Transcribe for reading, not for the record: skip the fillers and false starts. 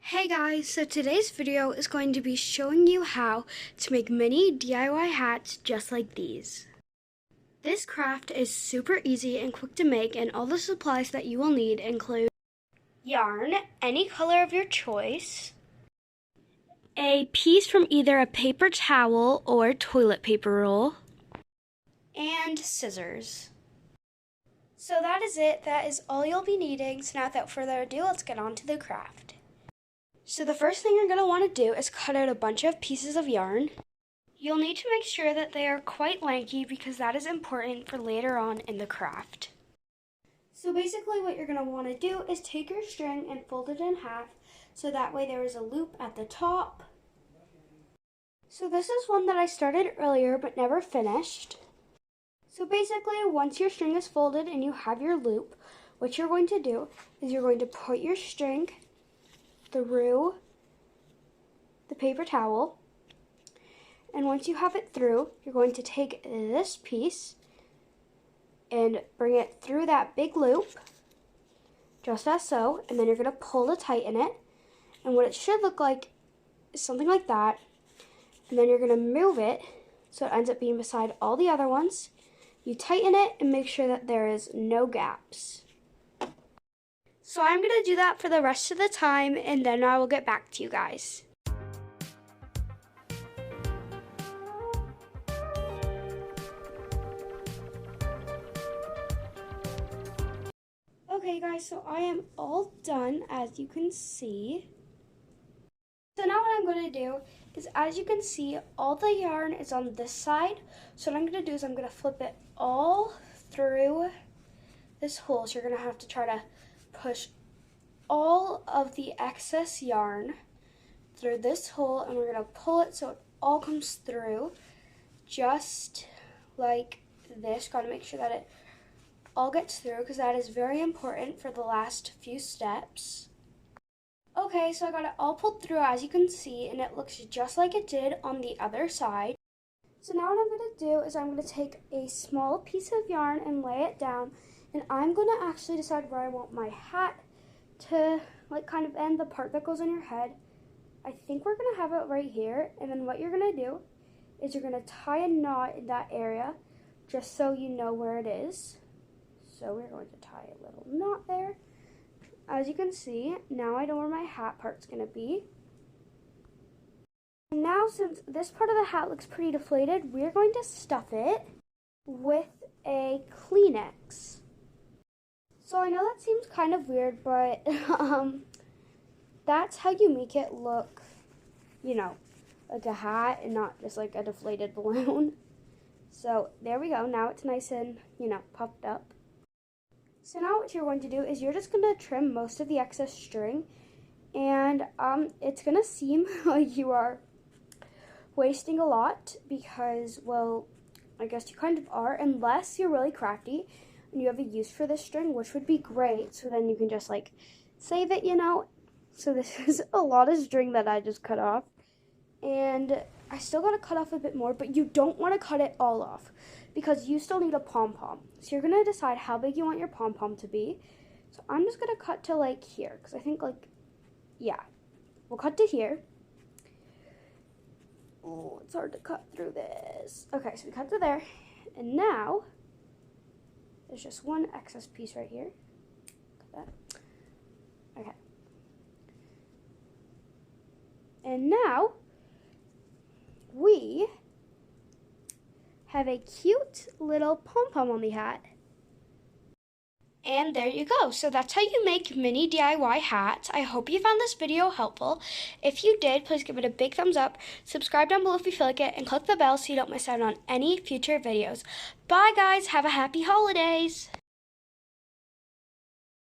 Hey guys, so today's video is going to be showing you how to make mini DIY hats just like these. This craft is super easy and quick to make, and all the supplies that you will need include yarn, any color of your choice, a piece from either a paper towel or toilet paper roll, and scissors. So that is it. That is all you'll be needing. So now without further ado, let's get on to the craft. So the first thing you're going to want to do is cut out a bunch of pieces of yarn. You'll need to make sure that they are quite lanky because that is important for later on in the craft. So basically what you're going to want to do is take your string and fold it in half so that way there is a loop at the top. So this is one that I started earlier but never finished. So basically once your string is folded and you have your loop, what you're going to do is you're going to put your string through the paper towel, and once you have it through, you're going to take this piece and bring it through that big loop, just as so, and then you're going to pull to tighten it, and what it should look like is something like that, and then you're going to move it so it ends up being beside all the other ones. You tighten it and make sure that there is no gaps. So I'm going to do that for the rest of the time, and then I will get back to you guys. Okay guys, so I am all done, as you can see. So now what I'm going to do is, as you can see, all the yarn is on this side. So what I'm going to do is I'm going to flip it all through this hole. So you're going to have to try to push all of the excess yarn through this hole, and we're going to pull it so it all comes through just like this. Got to make sure that it all gets through because that is very important for the last few steps. Okay, so I got it all pulled through, as you can see, and it looks just like it did on the other side. So now what I'm going to do is I'm going to take a small piece of yarn and lay it down, and I'm going to actually decide where I want my hat to kind of end, the part that goes on your head. I think we're going to have it right here, and then what you're going to do is you're going to tie a knot in that area just so you know where it is. So we're going to tie a little knot there. As you can see, now I know where my hat part's going to be. And now, since this part of the hat looks pretty deflated, we're going to stuff it with a Kleenex. So I know that seems kind of weird, but that's how you make it look, like a hat and not just like a deflated balloon. So there we go. Now it's nice and, puffed up. So now what you're going to do is you're just going to trim most of the excess string, and it's going to seem like you are wasting a lot because, well, I guess you kind of are, unless you're really crafty and you have a use for this string, which would be great. So then you can just save it, So this is a lot of string that I just cut off, and I still got to cut off a bit more, but you don't want to cut it all off because you still need a pom-pom. So you're going to decide how big you want your pom-pom to be. So I'm just going to cut to here, because I think yeah, we'll cut to here. Oh, it's hard to cut through this. Okay, so we cut to there, and now there's just one excess piece right here. Cut that. Okay. And now we have a cute little pom-pom on the hat. And there you go. So that's how you make mini DIY hats. I hope you found this video helpful. If you did, please give it a big thumbs up, subscribe down below if you feel like it, and click the bell so you don't miss out on any future videos. Bye guys, have a happy holidays!